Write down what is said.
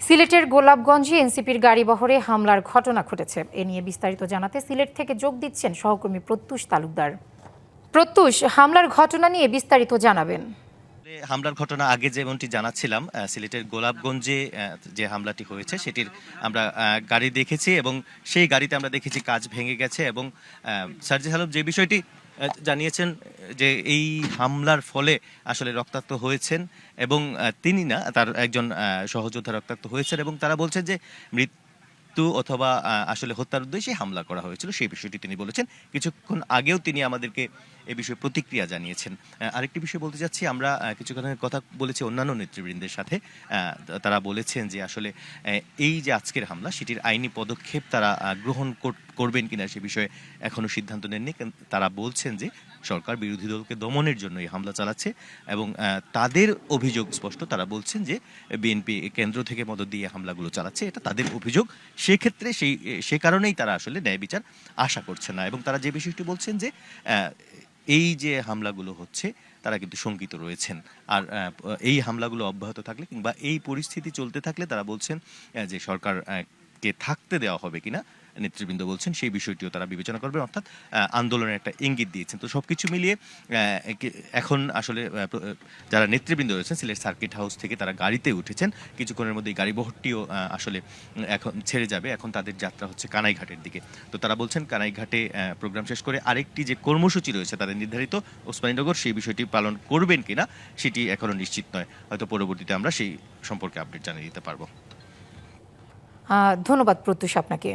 সিলেটের গোলাপগঞ্জে এনসিপির গাড়িবহরে হামলার ঘটনা ঘটেছে। এ নিয়ে বিস্তারিত জানাতে সিলেট থেকে যোগ দিচ্ছেন সহকর্মী প্রত্যুষ তালুকদার। প্রত্যুষ, হামলার ঘটনা নিয়ে বিস্তারিত জানাবেন। হামলার ঘটনা আগে যেমনটি জানাচ্ছিলাম, সিলেটের গোলাপগঞ্জে যে হামলাটি হয়েছে সেটির আমরা গাড়ি দেখেছি এবং সেই গাড়িতে আমরা দেখেছি কাঁচ ভেঙে গেছে এবং সার্জিস আলম যে বিষয়টি জানিয়েছেন যে এই হামলার ফলে আসলে রক্তাক্ত হয়েছেন এবং তিনি না, তার একজন সহযোদ্ধা রক্তাক্ত হয়েছেন এবং তারা বলছেন যে মৃত্যু অথবা আসলে হত্যার উদ্দেশ্যে হামলা করা হয়েছিল, সেই বিষয়টি তিনি বলেছেন। কিছুক্ষণ আগেও তিনি আমাদেরকে এ বিষয়ে প্রতিক্রিয়া জানিয়েছেন। আরেকটি বিষয় বলতে চাচ্ছি, আমরা কিছুক্ষণের কথা বলেছি অন্যান্য নেতৃবৃন্দের সাথে। তারা বলেছেন যে আসলে এই যে আজকের হামলা সেটির আইনি পদক্ষেপ তারা গ্রহণ করবেন কিনা সে বিষয়ে এখনো সিদ্ধান্ত নেননি। তারা বলছেন যে সরকার বিরোধী দলকে দমনের জন্য এই হামলা চালাচ্ছে এবং তাদের অভিযোগ স্পষ্ট। তারা বলছেন যে বিএনপি কেন্দ্র থেকে মদদ দিয়ে হামলাগুলো চালাচ্ছে, এটা তাদের অভিযোগ। সেক্ষেত্রে সে কারণেই তারা আসলে ন্যায় বিচার আশা করছে না এবং তারা যে বিষয়টি বলছেন যে এই যে হামলাগুলো হচ্ছে তারা কিন্তু শঙ্কিত রয়েছেন। আর এই হামলাগুলো অব্যাহত থাকলে কিংবা এই পরিস্থিতি চলতে থাকলে তারা বলছেন যে সরকার কে থাকতে দেওয়া হবে কিনা, নেতৃবৃন্দ বলছেন সেই বিষয়টিও তারা বিবেচনা করবেন, অর্থাৎ আন্দোলনের একটা ইঙ্গিত দিয়েছেন। তো সবকিছু মিলিয়ে এখন আসলে যারা নেতৃবৃন্দ রয়েছেন সিলেট সার্কিট হাউস থেকে তারা গাড়িতে উঠেছেন। কিছুক্ষণের মধ্যে এই গাড়িবহরটিও আসলে এখন ছেড়ে যাবে। এখন তাদের যাত্রা হচ্ছে কানাইঘাটের দিকে। তো তারা বলছেন কানাইঘাটে প্রোগ্রাম শেষ করে আরেকটি যে কর্মসূচি রয়েছে তাদের নির্ধারিত ওসমানীনগর, সেই বিষয়টি পালন করবেন কিনা সেটি এখনো নিশ্চিত নয়। হয়তো পরবর্তীতে আমরা সেই সম্পর্কে আপডেট জানিয়ে দিতে পারবো। ধন্যবাদ প্রত্যুষ আপনাকে।